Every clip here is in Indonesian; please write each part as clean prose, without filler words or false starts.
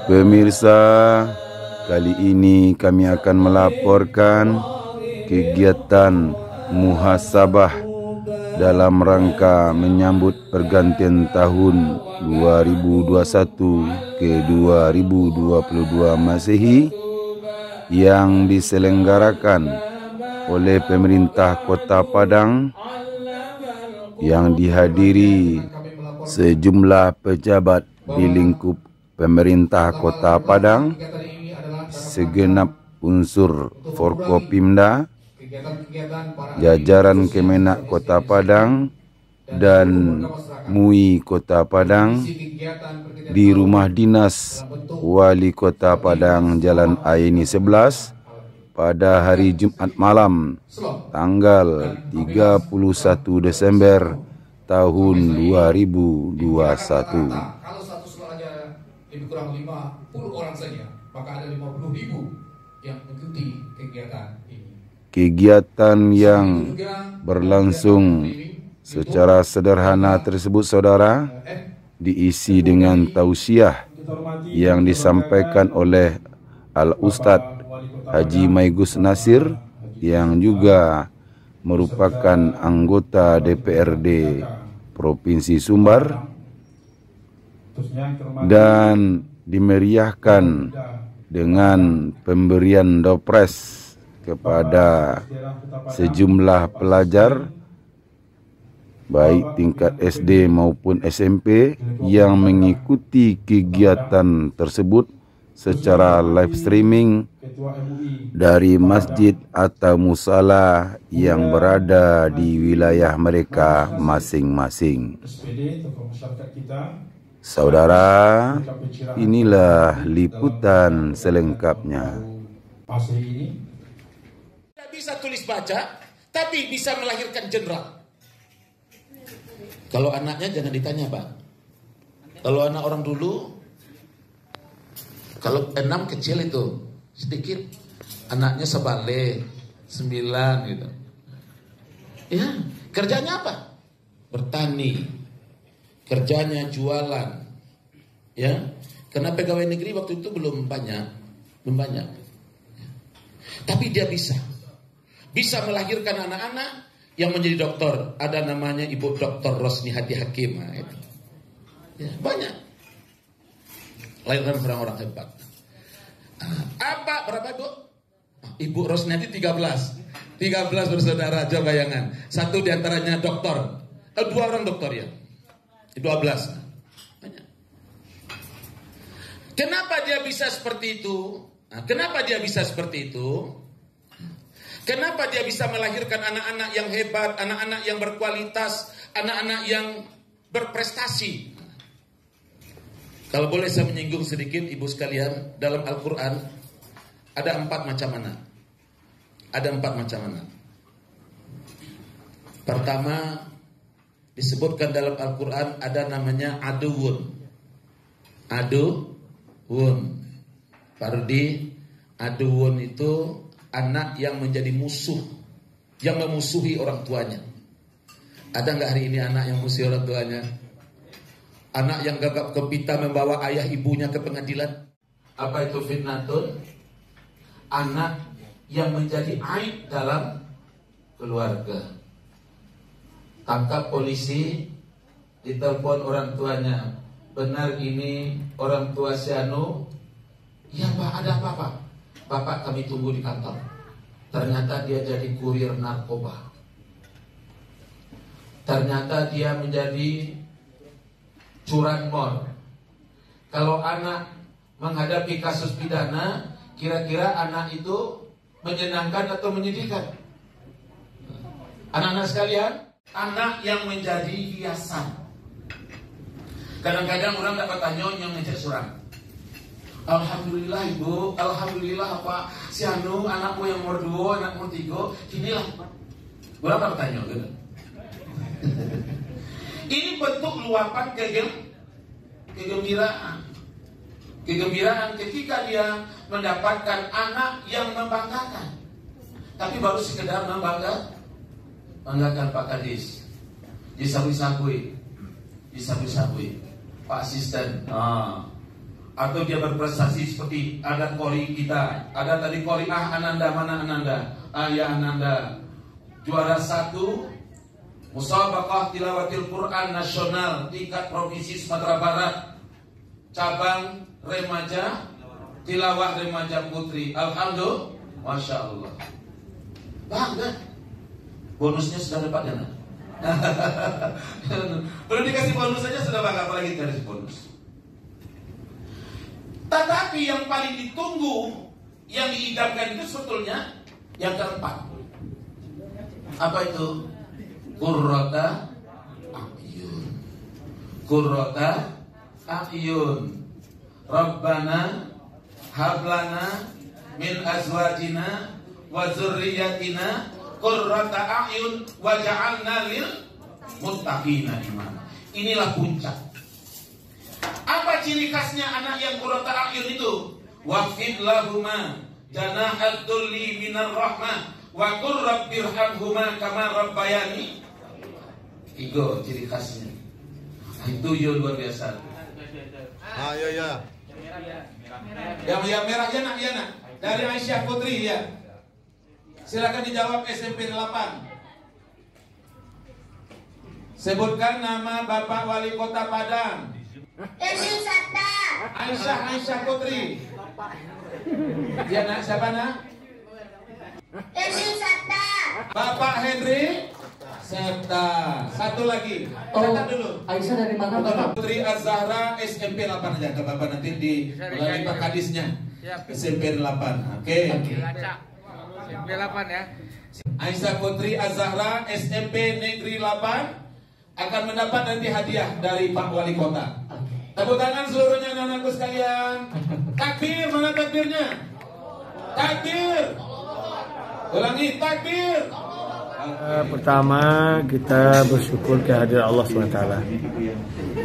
Pemirsa, kali ini kami akan melaporkan kegiatan muhasabah dalam rangka menyambut pergantian tahun 2021 ke 2022 Masehi yang diselenggarakan oleh pemerintah Kota Padang yang dihadiri sejumlah pejabat di lingkup pemerintah Kota Padang, segenap unsur Forkopimda, jajaran Kemenak Kota Padang, dan MUI Kota Padang di Rumah Dinas Wali Kota Padang Jalan Aini 11 pada hari Jumat malam tanggal 31 Desember tahun 2021. Kalau satu sekolahnya lebih kurang 50 orang saja, maka ada 50.000 yang mengikuti kegiatan ini. Kegiatan yang berlangsung secara sederhana tersebut, saudara, diisi dengan tausiah yang disampaikan oleh Al-Ustadz Haji Maigus Nasir yang juga merupakan anggota DPRD Provinsi Sumbar, dan dimeriahkan dengan pemberian dopres kepada sejumlah pelajar baik tingkat SD maupun SMP yang mengikuti kegiatan tersebut secara live streaming dari masjid atau musala yang berada di wilayah mereka masing-masing. Saudara, inilah liputan selengkapnya. Tidak bisa tulis baca, tapi bisa melahirkan jenderal. Kalau anaknya jangan ditanya, Pak. Kalau anak orang dulu, kalau 6 kecil itu sedikit, anaknya sebalik 9 gitu. Ya, kerjanya apa? Bertani, kerjanya jualan, ya. Karena pegawai negeri waktu itu belum banyak. Tapi dia bisa melahirkan anak-anak yang menjadi dokter. Ada namanya Ibu Dr. Rosni Hadi Hakim. Nah, itu. Ya, banyak. Lahirkan orang-orang hebat. Apa berapa, Bu? Ibu Rosnati 13 bersaudara, aja bayangan. Satu diantaranya dokter, 2 orang dokter ya, 12. Banyak. Kenapa dia bisa seperti itu? Kenapa dia bisa melahirkan anak-anak yang hebat, anak-anak yang berkualitas, anak-anak yang berprestasi? Kalau boleh saya menyinggung sedikit, ibu sekalian, dalam Al-Quran ada 4 macam anak. Ada 4 macam anak. Pertama, disebutkan dalam Al-Quran ada namanya aduwun. Parodi, aduwun itu anak yang menjadi musuh, yang memusuhi orang tuanya. Ada nggak hari ini anak yang musuhi orang tuanya? Anak yang gagap gempita membawa ayah ibunya ke pengadilan. Apa itu fitnatun? Anak yang menjadi aib dalam keluarga. Tangkap polisi, ditelepon orang tuanya. Benar ini orang tua si Anu? Ya Pak, ada apa Pak? Bapak kami tunggu di kantor. Ternyata dia jadi kurir narkoba. Ternyata dia menjadi curanmor. Kalau anak menghadapi kasus pidana, kira-kira anak itu menyenangkan atau menyedihkan? Anak-anak sekalian, anak yang menjadi hiasan. Kadang-kadang orang dapat tanya yang ngecek surang. Alhamdulillah ibu, alhamdulillah Pak, si Anu anakmu yang nomor 2, anak nomor 3, inilah berapa tanya gitu. Ini bentuk luapan kegembiraan. Kegembiraan ketika dia mendapatkan anak yang membanggakan. Tapi baru sekedar membanggakan Pak Kadis. Disabui-sabui. Pak Asisten. atau dia berprestasi seperti ada kori kita, ada tadi kori Ananda, mana Ananda? Ayah Ananda juara 1 Musabaqah Tilawatil Quran Nasional tingkat provinsi Sumatera Barat, cabang remaja, tilawah remaja putri. Alhamdulillah, Masya Allah. Bangga. Bonusnya sudah dapat ya nak? Belum dikasih bonus saja sudah bangga, apalagi dikasih bonus. Tetapi yang paling ditunggu, yang diidamkan itu sebetulnya yang keempat. Apa itu? Qurrata a'yun. Qurrata a'yun. Rabbana hablana min azwajina wa dzurriyyatina qurrata a'yun waj'alna lil muttaqina imama. Inilah puncak. Apa ciri khasnya anak yang qurrata a'yun itu? Waqfid lahuma janahal dhulli minar rahmah wa qur rabbirhamhuma kama rabbayani. Tiga ciri khasnya. Itu yo luar biasa. Ya. Yang merahnya nak ya nak. Dari Aisyah Putri ya. Silakan dijawab SMP 8. Sebutkan nama Bapak Wali Kota Padang. Emil Sattar. Aisyah Putri. Ya nak, siapa nak? Emil Sattar. Bapak Henry Septa. Satu lagi. Catat dulu. Aisyah dari mana Bapak? Putri Az-Zahra SMP 8 aja ke Bapak nanti di melalui Pak Kadisnya. SMP 8. Oke. SMP 8 ya. Aisyah Putri Az-Zahra SMP Negeri 8 akan mendapat nanti hadiah dari Pak Wali Kota. Tepuk tangan seluruhnya anak-anakku sekalian. Takbir, mana takbirnya? Takbir. Ulangi, takbir. Pertama kita bersyukur kehadiran Allah SWT.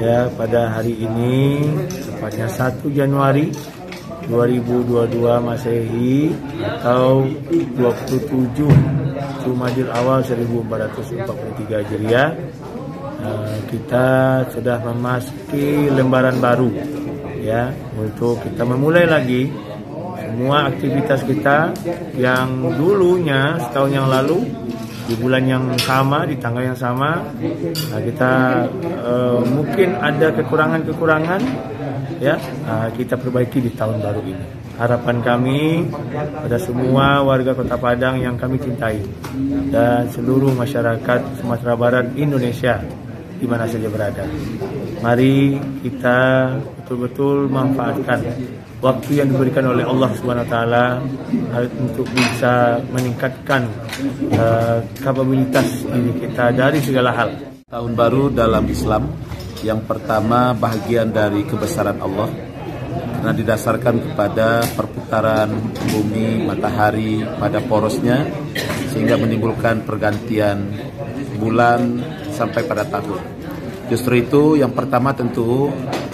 Ya, pada hari ini tepatnya 1 Januari 2022 Masehi atau 27 Jumadil Awal 1443 Hijriah, kita sudah memasuki lembaran baru ya, untuk kita memulai lagi semua aktivitas kita yang dulunya setahun yang lalu di bulan yang sama, di tanggal yang sama. Kita mungkin ada kekurangan-kekurangan ya, kita perbaiki di tahun baru ini. Harapan kami pada semua warga Kota Padang yang kami cintai dan seluruh masyarakat Sumatera Barat Indonesia di mana saja berada, mari kita betul-betul manfaatkan waktu yang diberikan oleh Allah SWT untuk bisa meningkatkan kapabilitas diri kita dari segala hal. Tahun baru dalam Islam yang pertama bahagian dari kebesaran Allah, karena didasarkan kepada perputaran bumi matahari pada porosnya sehingga menimbulkan pergantian bulan sampai pada tahun. Justru itu yang pertama tentu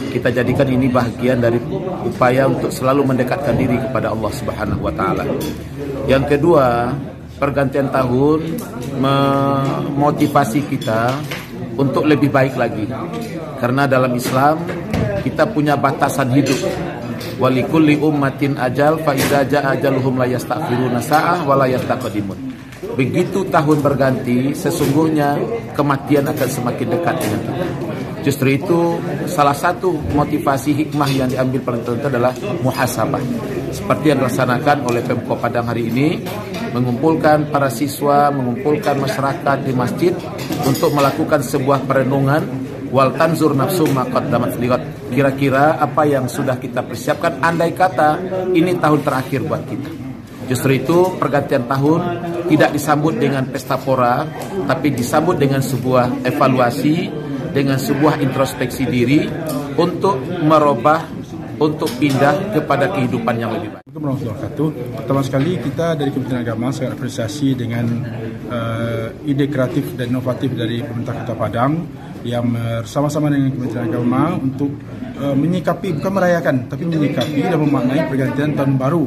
kita jadikan ini bahagian dari upaya untuk selalu mendekatkan diri kepada Allah Subhanahu wa taala. Yang kedua, pergantian tahun memotivasi kita untuk lebih baik lagi. Karena dalam Islam kita punya batasan hidup. Walikulli ummatin ajal fa idza jaa ajaluhum la yastaghfiruna sa'ah wa la yastaqdimun. Begitu tahun berganti, sesungguhnya kematian akan semakin dekat dengan kita. Justru itu salah satu motivasi hikmah yang diambil paling tentu adalah muhasabah. Seperti yang dilaksanakan oleh Pemko Padang hari ini, mengumpulkan para siswa, mengumpulkan masyarakat di masjid untuk melakukan sebuah perenungan. Wal tanzur nafsu ma qaddamat ligat. Kira-kira apa yang sudah kita persiapkan andai kata ini tahun terakhir buat kita. Justru itu pergantian tahun tidak disambut dengan pesta pora, tapi disambut dengan sebuah evaluasi, dengan sebuah introspeksi diri untuk merubah, untuk pindah kepada kehidupan yang lebih baik. Pertama sekali kita dari Kementerian Agama sangat apresiasi dengan ide kreatif dan inovatif dari pemerintah Kota Padang yang bersama-sama dengan Kementerian Agama untuk menyikapi, bukan merayakan, tapi menyikapi dan memaknai pergantian tahun baru.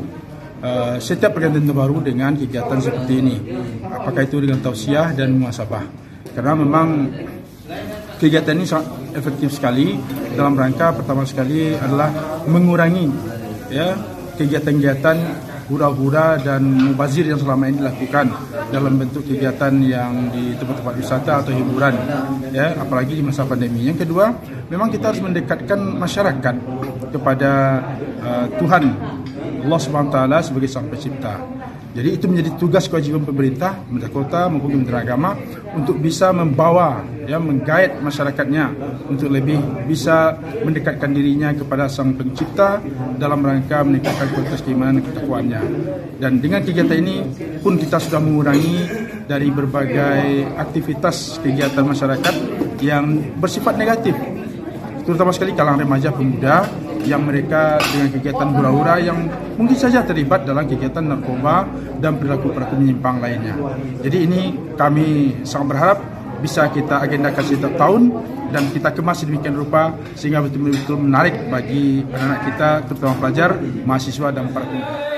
Setiap pergantian tahun baru dengan kegiatan seperti ini, apakah itu dengan tausiah dan muhasabah, karena memang kegiatan ini sangat efektif sekali dalam rangka pertama sekali adalah mengurangi ya kegiatan-kegiatan hura-hura dan mubazir yang selama ini dilakukan dalam bentuk kegiatan yang di tempat-tempat wisata atau hiburan ya, apalagi di masa pandemi. Yang kedua, memang kita harus mendekatkan masyarakat kepada Tuhan Allah Subhanahu wa taala sebagai Sang Pencipta. Jadi itu menjadi tugas kewajiban pemerintah, pemerintah kota maupun Kementerian Agama untuk bisa membawa, ya, menggait masyarakatnya untuk lebih bisa mendekatkan dirinya kepada Sang Pencipta dalam rangka meningkatkan kualitas keimanan dan ketakwaannya. Dan dengan kegiatan ini pun kita sudah mengurangi dari berbagai aktivitas kegiatan masyarakat yang bersifat negatif, terutama sekali kalangan remaja pemuda yang mereka dengan kegiatan hura-hura yang mungkin saja terlibat dalam kegiatan narkoba dan perilaku-perilaku menyimpang lainnya. Jadi ini kami sangat berharap bisa kita agendakan setiap tahun dan kita kemas sedemikian rupa sehingga betul-betul menarik bagi anak-anak kita, terutama pelajar, mahasiswa dan para pemuda.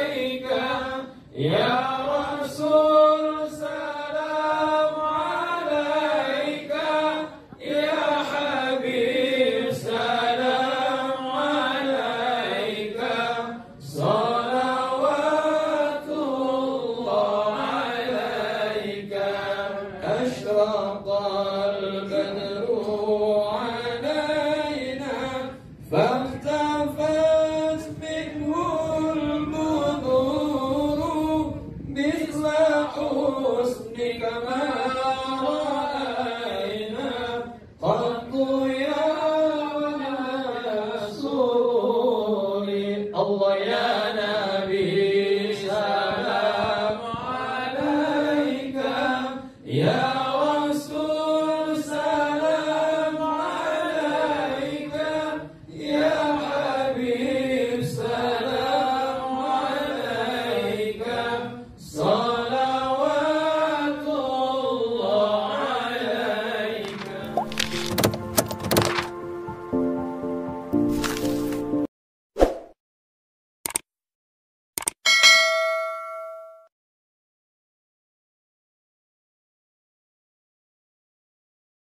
Allah ya